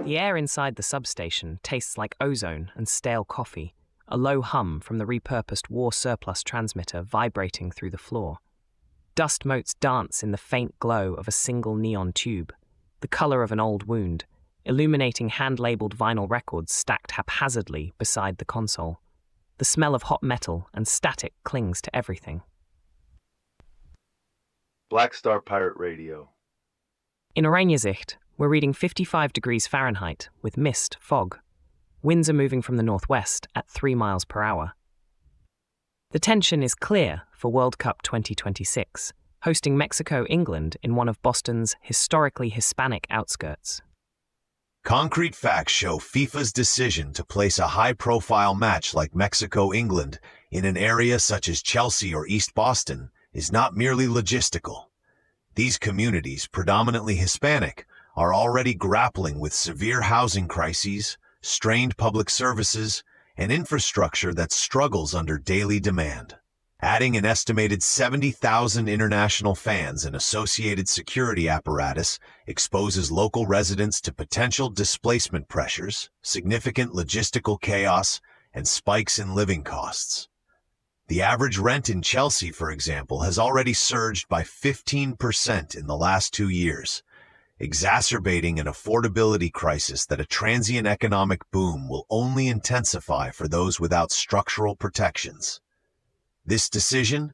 The air inside the substation tastes like ozone and stale coffee, a low hum from the repurposed war surplus transmitter vibrating through the floor. Dust motes dance in the faint glow of a single neon tube, the color of an old wound, illuminating hand-labeled vinyl records stacked haphazardly beside the console. The smell of hot metal and static clings to everything. Black Star Pirate Radio. In Oraniensicht, we're reading 55 degrees Fahrenheit with mist, fog. Winds are moving from the northwest at 3 miles per hour. The tension is clear for World Cup 2026, hosting Mexico, England in one of Boston's historically Hispanic outskirts. Concrete facts show FIFA's decision to place a high-profile match like Mexico-England in an area such as Chelsea or East Boston is not merely logistical. These communities, predominantly Hispanic, are already grappling with severe housing crises, strained public services, and infrastructure that struggles under daily demand. Adding an estimated 70,000 international fans and associated security apparatus exposes local residents to potential displacement pressures, significant logistical chaos, and spikes in living costs. The average rent in Chelsea, for example, has already surged by 15% in the last 2 years, exacerbating an affordability crisis that a transient economic boom will only intensify for those without structural protections. This decision,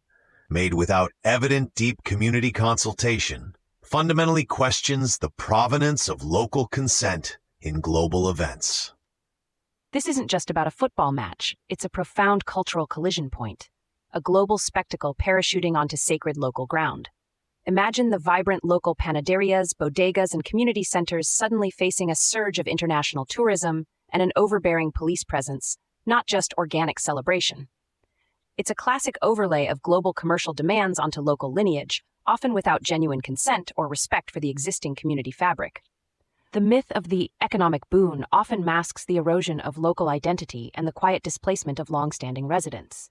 made without evident deep community consultation, fundamentally questions the provenance of local consent in global events. This isn't just about a football match, it's a profound cultural collision point, a global spectacle parachuting onto sacred local ground. Imagine the vibrant local panaderias, bodegas, and community centers suddenly facing a surge of international tourism and an overbearing police presence, not just organic celebration. It's a classic overlay of global commercial demands onto local lineage, often without genuine consent or respect for the existing community fabric. The myth of the economic boon often masks the erosion of local identity and the quiet displacement of long-standing residents.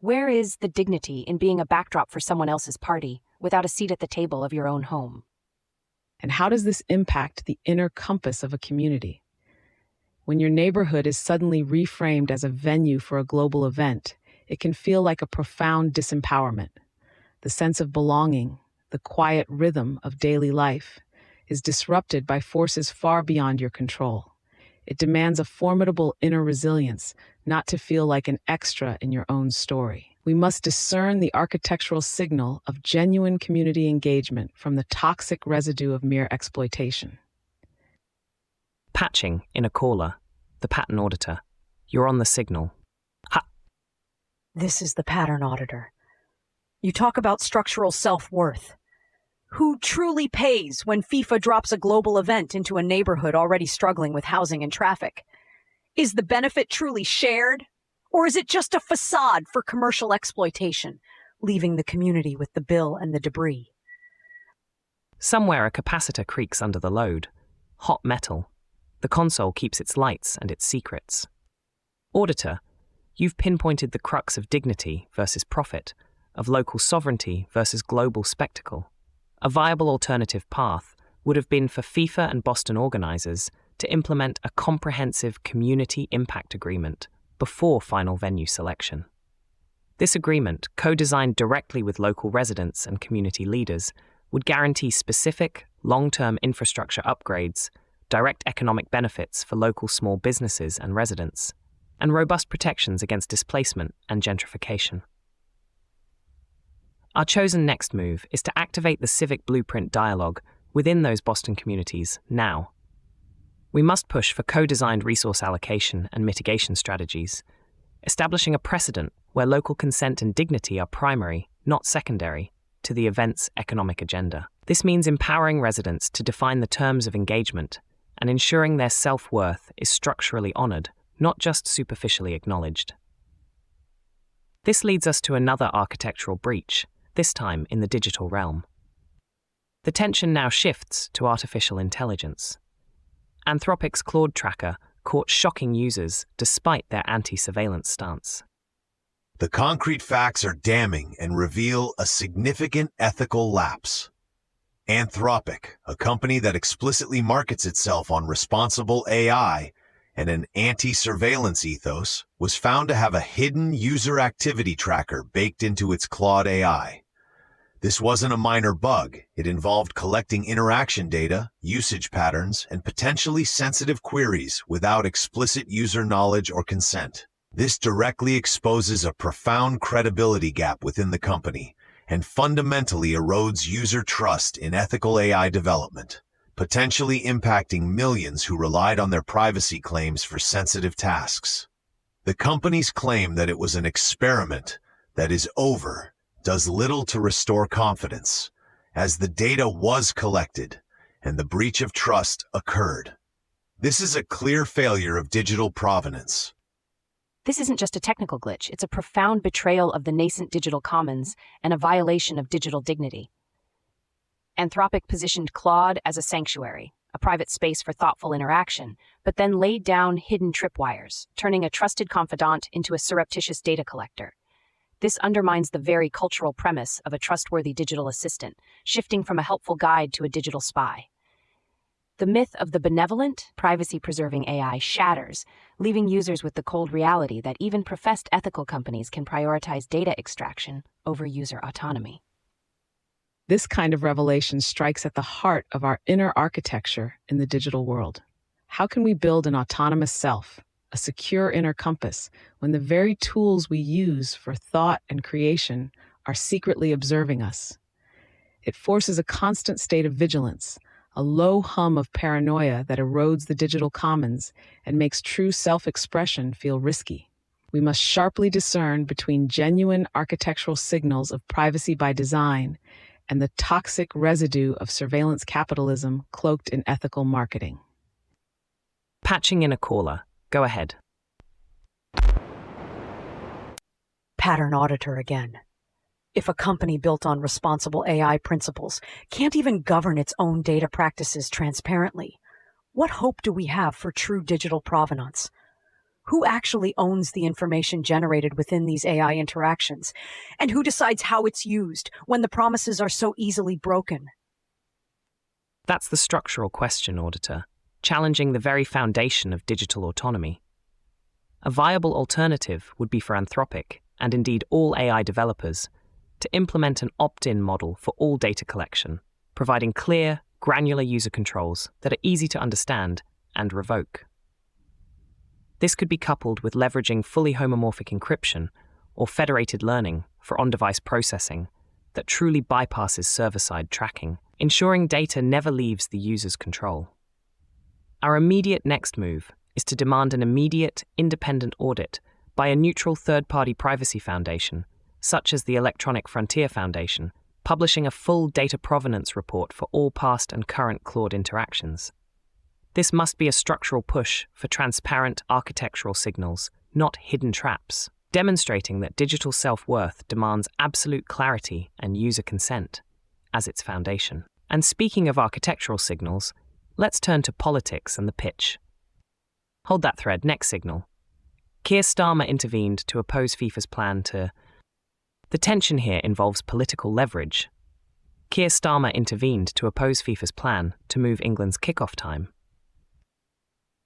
Where is the dignity in being a backdrop for someone else's party without a seat at the table of your own home? And how does this impact the inner compass of a community? When your neighborhood is suddenly reframed as a venue for a global event, it can feel like a profound disempowerment. The sense of belonging, the quiet rhythm of daily life, is disrupted by forces far beyond your control. It demands a formidable inner resilience, not to feel like an extra in your own story. We must discern the architectural signal of genuine community engagement from the toxic residue of mere exploitation. Patching in a caller, the pattern auditor. You're on the signal. Ha! This is the pattern auditor. You talk about structural self-worth. Who truly pays when FIFA drops a global event into a neighborhood already struggling with housing and traffic? Is the benefit truly shared? Or is it just a facade for commercial exploitation, leaving the community with the bill and the debris? Somewhere a capacitor creaks under the load. Hot metal. The console keeps its lights and its secrets. Auditor, you've pinpointed the crux of dignity versus profit, of local sovereignty versus global spectacle. A viable alternative path would have been for FIFA and Boston organizers to implement a comprehensive community impact agreement before final venue selection. This agreement, co-designed directly with local residents and community leaders, would guarantee specific, long-term infrastructure upgrades, direct economic benefits for local small businesses and residents, and robust protections against displacement and gentrification. Our chosen next move is to activate the civic blueprint dialogue within those Boston communities now. We must push for co-designed resource allocation and mitigation strategies, establishing a precedent where local consent and dignity are primary, not secondary, to the event's economic agenda. This means empowering residents to define the terms of engagement and ensuring their self-worth is structurally honored, not just superficially acknowledged. This leads us to another architectural breach, this time in the digital realm. The tension now shifts to artificial intelligence. Anthropic's Claude tracker caught shocking users despite their anti-surveillance stance. The concrete facts are damning and reveal a significant ethical lapse. Anthropic, a company that explicitly markets itself on responsible AI and an anti-surveillance ethos, was found to have a hidden user activity tracker baked into its Claude AI. This wasn't a minor bug. It involved collecting interaction data, usage patterns, and potentially sensitive queries without explicit user knowledge or consent. This directly exposes a profound credibility gap within the company and fundamentally erodes user trust in ethical AI development, potentially impacting millions who relied on their privacy claims for sensitive tasks. The company's claim that it was an experiment that is over does little to restore confidence, as the data was collected and the breach of trust occurred. This is a clear failure of digital provenance. This isn't just a technical glitch, it's a profound betrayal of the nascent digital commons and a violation of digital dignity. Anthropic positioned Claude as a sanctuary, a private space for thoughtful interaction, but then laid down hidden tripwires, turning a trusted confidant into a surreptitious data collector. This undermines the very cultural premise of a trustworthy digital assistant, shifting from a helpful guide to a digital spy. The myth of the benevolent, privacy-preserving AI shatters, leaving users with the cold reality that even professed ethical companies can prioritize data extraction over user autonomy. This kind of revelation strikes at the heart of our inner architecture in the digital world. How can we build an autonomous self, a secure inner compass, when the very tools we use for thought and creation are secretly observing us? It forces a constant state of vigilance, a low hum of paranoia that erodes the digital commons and makes true self-expression feel risky. We must sharply discern between genuine architectural signals of privacy by design and the toxic residue of surveillance capitalism cloaked in ethical marketing. Patching in a caller. Go ahead. Pattern auditor again. If a company built on responsible AI principles can't even govern its own data practices transparently, what hope do we have for true digital provenance? Who actually owns the information generated within these AI interactions? And who decides how it's used when the promises are so easily broken? That's the structural question, auditor, challenging the very foundation of digital autonomy. A viable alternative would be for Anthropic, and indeed all AI developers, to implement an opt-in model for all data collection, providing clear, granular user controls that are easy to understand and revoke. This could be coupled with leveraging fully homomorphic encryption or federated learning for on-device processing that truly bypasses server-side tracking, ensuring data never leaves the user's control. Our immediate next move is to demand an immediate, independent audit by a neutral third-party privacy foundation, such as the Electronic Frontier Foundation, publishing a full data provenance report for all past and current Claude interactions. This must be a structural push for transparent architectural signals, not hidden traps, demonstrating that digital self-worth demands absolute clarity and user consent as its foundation. And speaking of architectural signals, let's turn to politics and the pitch. Hold that thread, next signal. Keir Starmer intervened to oppose FIFA's plan to... The tension here involves political leverage. Keir Starmer intervened to oppose FIFA's plan to move England's kickoff time.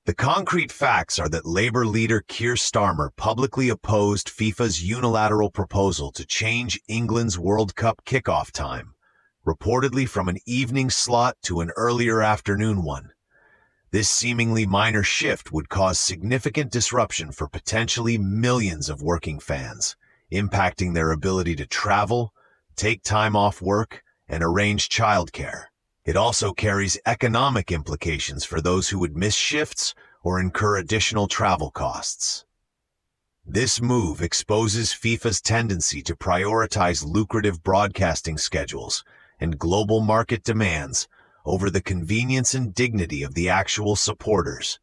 The concrete facts are that Labour leader Keir Starmer publicly opposed FIFA's unilateral proposal to change England's World Cup kickoff time, reportedly from an evening slot to an earlier afternoon one. This seemingly minor shift would cause significant disruption for potentially millions of working fans, impacting their ability to travel, take time off work, and arrange childcare. It also carries economic implications for those who would miss shifts or incur additional travel costs. This move exposes FIFA's tendency to prioritize lucrative broadcasting schedules and global market demands over the convenience and dignity of the actual supporters,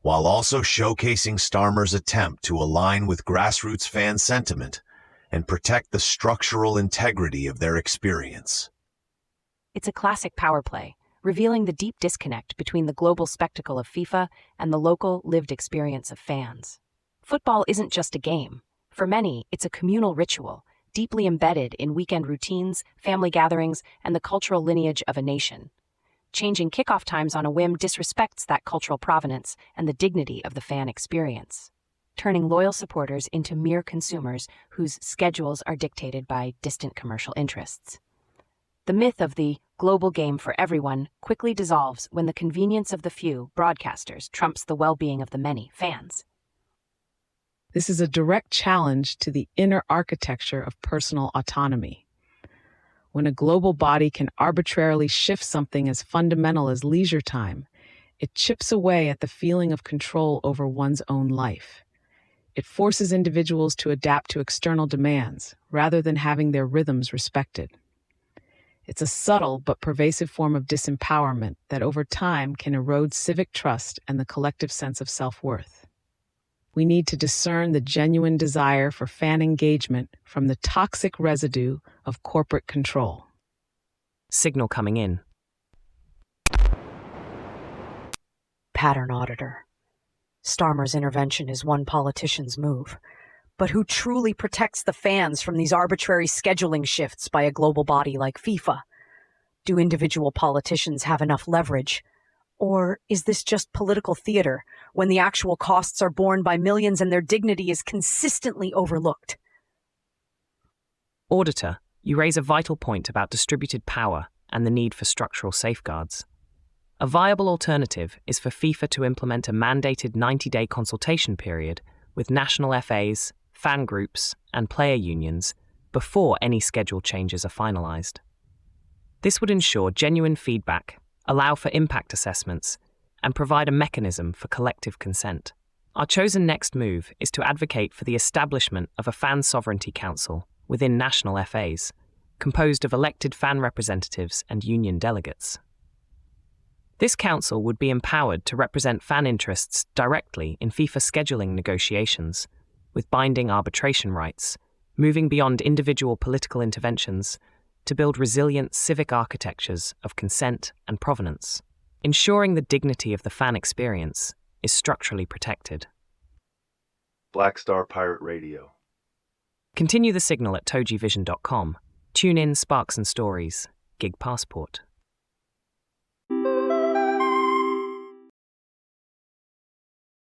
while also showcasing Starmer's attempt to align with grassroots fan sentiment and protect the structural integrity of their experience. It's a classic power play, revealing the deep disconnect between the global spectacle of FIFA and the local, lived experience of fans. Football isn't just a game. For many, it's a communal ritual, deeply embedded in weekend routines, family gatherings, and the cultural lineage of a nation. Changing kickoff times on a whim disrespects that cultural provenance and the dignity of the fan experience, turning loyal supporters into mere consumers whose schedules are dictated by distant commercial interests. The myth of the global game for everyone quickly dissolves when the convenience of the few broadcasters trumps the well-being of the many fans. This is a direct challenge to the inner architecture of personal autonomy. When a global body can arbitrarily shift something as fundamental as leisure time, it chips away at the feeling of control over one's own life. It forces individuals to adapt to external demands rather than having their rhythms respected. It's a subtle but pervasive form of disempowerment that over time can erode civic trust and the collective sense of self-worth. We need to discern the genuine desire for fan engagement from the toxic residue of corporate control. Signal coming in. Pattern auditor. Starmer's intervention is one politician's move. But who truly protects the fans from these arbitrary scheduling shifts by a global body like FIFA? Do individual politicians have enough leverage? Or is this just political theater when the actual costs are borne by millions and their dignity is consistently overlooked? Auditor, you raise a vital point about distributed power and the need for structural safeguards. A viable alternative is for FIFA to implement a mandated 90-day consultation period with national FAs, fan groups, and player unions before any schedule changes are finalised. This would ensure genuine feedback, allow for impact assessments, and provide a mechanism for collective consent. Our chosen next move is to advocate for the establishment of a Fan Sovereignty Council within national FAs, composed of elected fan representatives and union delegates. This council would be empowered to represent fan interests directly in FIFA scheduling negotiations, with binding arbitration rights, moving beyond individual political interventions to build resilient civic architectures of consent and provenance, ensuring the dignity of the fan experience is structurally protected. Black Star Pirate Radio. Continue the signal at TogeeVision.com. Tune in, Sparks and Stories, Gig Passport.